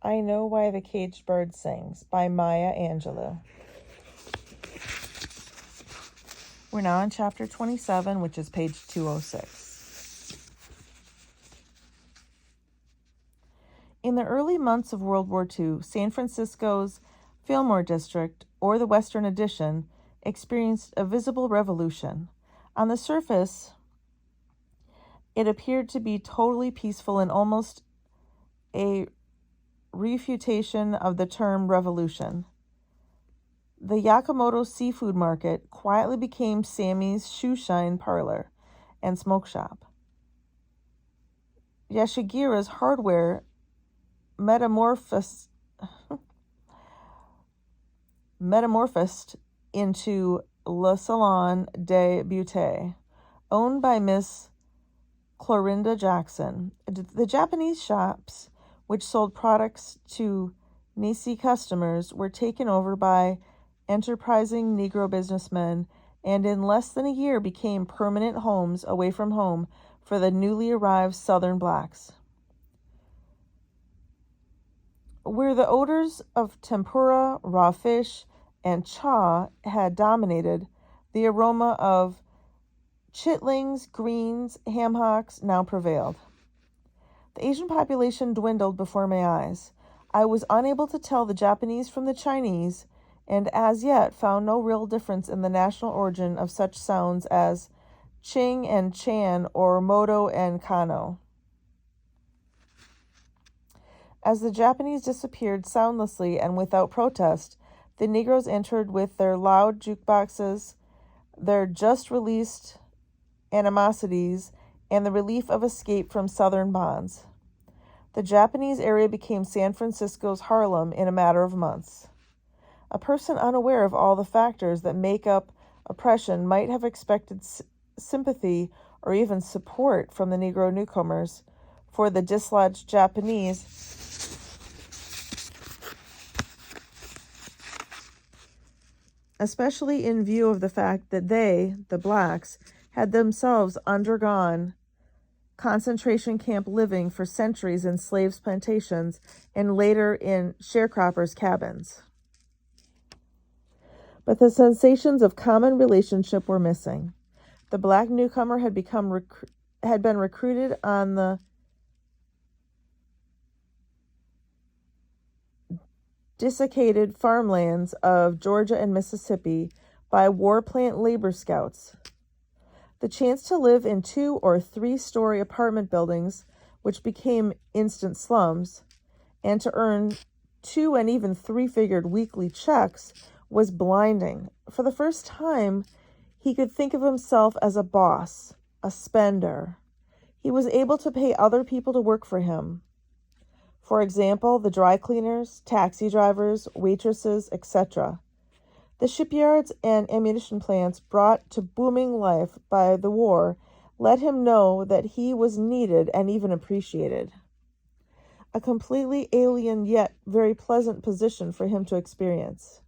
I Know Why the Caged Bird Sings by Maya Angelou. We're now on chapter 27, which is page 206. In the early months of World War II, San Francisco's Fillmore District, or the Western Addition, experienced a visible revolution. On the surface, it appeared to be totally peaceful and almost a refutation of the term revolution. The Yakamoto Seafood Market quietly became Sammy's shoeshine parlor and smoke shop. Yashigira's hardware metamorphosed into Le Salon de Beauté, owned by Miss Clorinda Jackson. The Japanese shops, which sold products to Nisi customers, were taken over by enterprising Negro businessmen, and in less than a year became permanent homes away from home for the newly arrived Southern blacks. Where the odors of tempura, raw fish, and cha had dominated, the aroma of chitlings, greens, ham hocks now prevailed. The Asian population dwindled before my eyes. I was unable to tell the Japanese from the Chinese, and as yet found no real difference in the national origin of such sounds as Ching and Chan or Moto and Kano. As the Japanese disappeared soundlessly and without protest, the Negroes entered with their loud jukeboxes, their just-released animosities, and the relief of escape from Southern bonds. The Japanese area became San Francisco's Harlem in a matter of months. A person unaware of all the factors that make up oppression might have expected sympathy or even support from the Negro newcomers for the dislodged Japanese, especially in view of the fact that they, the blacks, had themselves undergone concentration camp living for centuries in slaves' plantations and later in sharecroppers' cabins. But the sensations of common relationship were missing. The black newcomer had been recruited on the desiccated farmlands of Georgia and Mississippi by war plant labor scouts. The chance to live in 2- or 3-story apartment buildings, which became instant slums, and to earn 2- and even 3-figured weekly checks was blinding. For the first time, he could think of himself as a boss, a spender. He was able to pay other people to work for him. For example, the dry cleaners, taxi drivers, waitresses, etc. The shipyards and ammunition plants, brought to booming life by the war, let him know that he was needed and even appreciated. A completely alien yet very pleasant position for him to experience.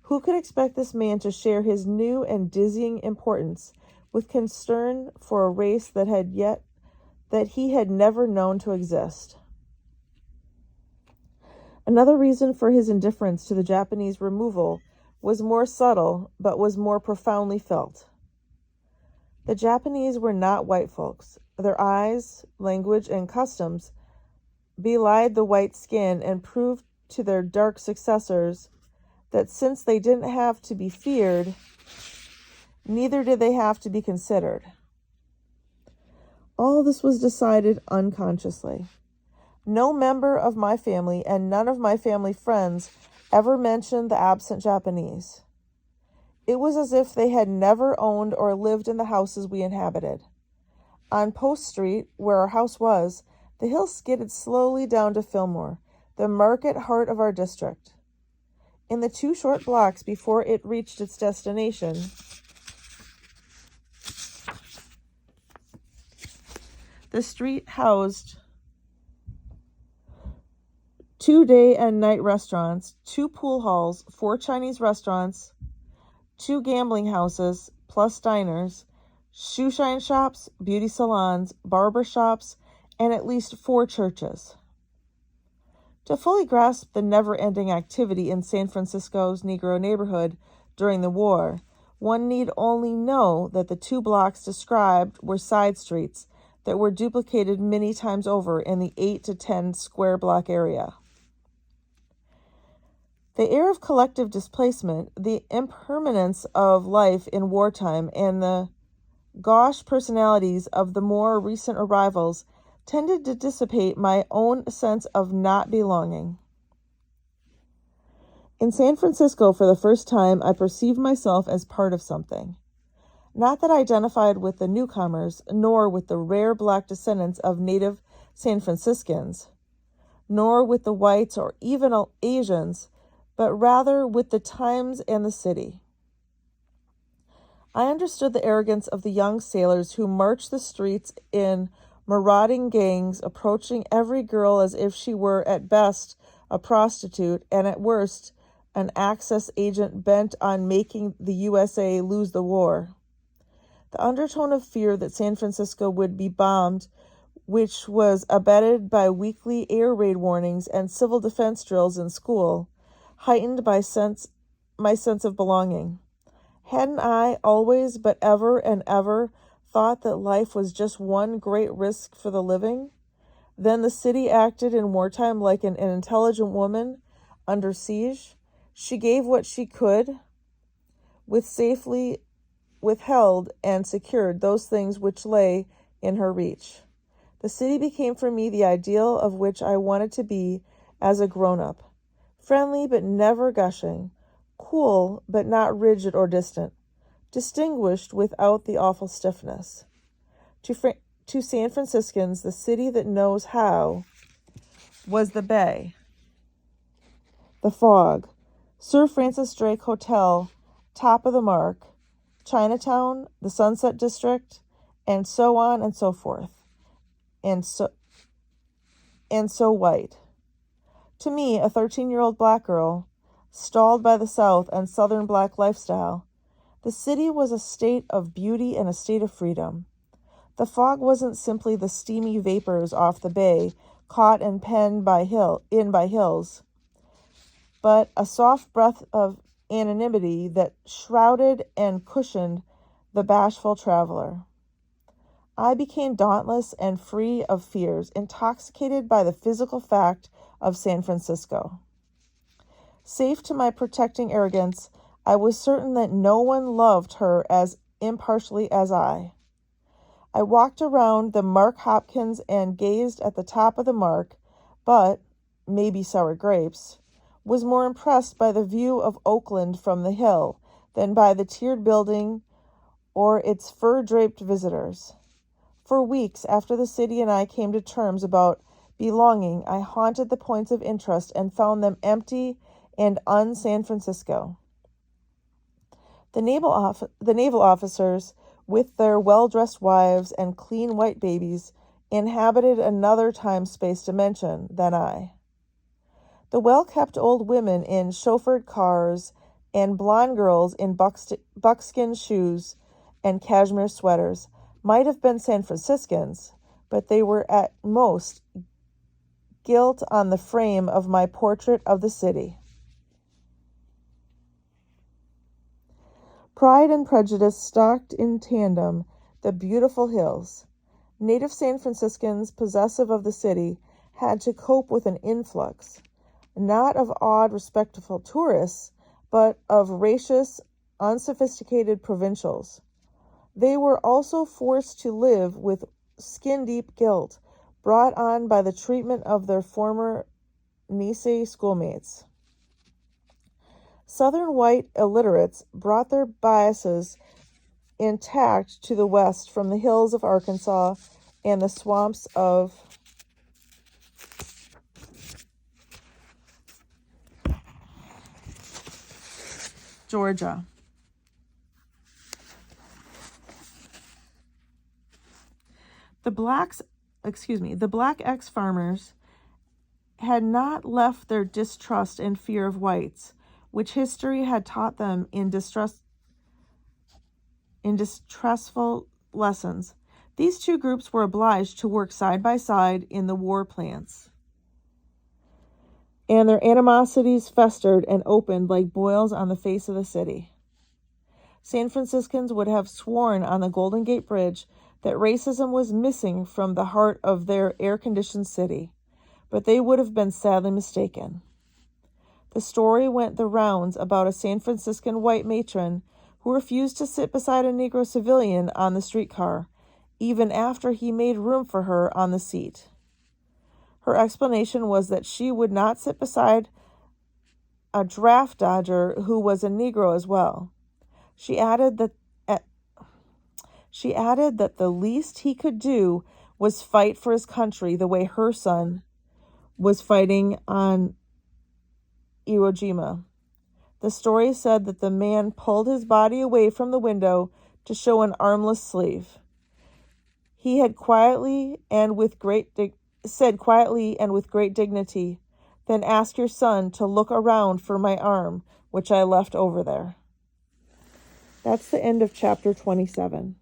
Who could expect this man to share his new and dizzying importance with concern for a race that he had never known to exist? Another reason for his indifference to the Japanese removal was more subtle, but was more profoundly felt. The Japanese were not white folks. Their eyes, language, and customs belied the white skin and proved to their dark successors that since they didn't have to be feared, neither did they have to be considered. All this was decided unconsciously. No member of my family and none of my family friends ever mentioned the absent Japanese. It was as if they had never owned or lived in the houses we inhabited. On Post Street, where our house was, the hill skidded slowly down to Fillmore, the market heart of our district. In the 2 short blocks before it reached its destination, the street housed 2 day and night restaurants, 2 pool halls, 4 Chinese restaurants, 2 gambling houses, plus diners, shoeshine shops, beauty salons, barber shops, and at least 4 churches. To fully grasp the never-ending activity in San Francisco's Negro neighborhood during the war, one need only know that the 2 blocks described were side streets that were duplicated many times over in the 8 to 10 square block area. The air of collective displacement, the impermanence of life in wartime, and the gauche personalities of the more recent arrivals tended to dissipate my own sense of not belonging. In San Francisco, for the first time, I perceived myself as part of something. Not that I identified with the newcomers, nor with the rare black descendants of native San Franciscans, nor with the whites or even Asians, but rather with the times and the city. I understood the arrogance of the young sailors who marched the streets in marauding gangs, approaching every girl as if she were at best a prostitute and at worst an Axis agent bent on making the USA lose the war. The undertone of fear that San Francisco would be bombed, which was abetted by weekly air raid warnings and civil defense drills in school, heightened my sense of belonging. Hadn't I always but ever and ever thought that life was just one great risk for the living? Then the city acted in wartime like an intelligent woman under siege. She gave what she could, with safely withheld and secured those things which lay in her reach. The city became for me the ideal of which I wanted to be as a grown-up, friendly but never gushing, cool but not rigid or distant, distinguished without the awful stiffness. To San Franciscans, the city that knows how was the Bay, the Fog, Sir Francis Drake Hotel, Top of the Mark, Chinatown, the Sunset District, and so on and so forth, and so white. To me, a 13-year-old black girl, stalled by the South and Southern black lifestyle, the city was a state of beauty and a state of freedom. The fog wasn't simply the steamy vapors off the bay, caught and penned by hills, but a soft breath of anonymity that shrouded and cushioned the bashful traveler. I became dauntless and free of fears, intoxicated by the physical fact of San Francisco. Safe to my protecting arrogance, I was certain that no one loved her as impartially as I. I walked around the Mark Hopkins and gazed at the top of the Mark, but, maybe sour grapes, was more impressed by the view of Oakland from the hill than by the tiered building or its fur-draped visitors. For weeks after the city and I came to terms about belonging, I haunted the points of interest and found them empty and un-San Francisco. The naval officers, with their well-dressed wives and clean white babies, inhabited another time-space dimension than I. The well-kept old women in chauffeured cars and blonde girls in buckskin shoes and cashmere sweaters might have been San Franciscans, but they were at most gilt on the frame of my portrait of the city. Pride and prejudice stalked in tandem the beautiful hills. Native San Franciscans, possessive of the city, had to cope with an influx, not of awed, respectful tourists, but of rapacious, unsophisticated provincials. They were also forced to live with skin-deep guilt brought on by the treatment of their former Nisei schoolmates. Southern white illiterates brought their biases intact to the west from the hills of Arkansas and the swamps of Georgia. The black ex-farmers had not left their distrust and fear of whites, which history had taught them in distressful lessons. These two groups were obliged to work side by side in the war plants. and their animosities festered and opened like boils on the face of the city. San Franciscans would have sworn on the Golden Gate Bridge that racism was missing from the heart of their air-conditioned city, but they would have been sadly mistaken. The story went the rounds about a San Franciscan white matron who refused to sit beside a Negro civilian on the streetcar, even after he made room for her on the seat. Her explanation was that she would not sit beside a draft dodger who was a Negro as well. She added that the least he could do was fight for his country the way her son was fighting on Iwo Jima. The story said that the man pulled his body away from the window to show an armless sleeve. He had said quietly and with great dignity, "Then ask your son to look around for my arm, which I left over there." That's the end of chapter 27.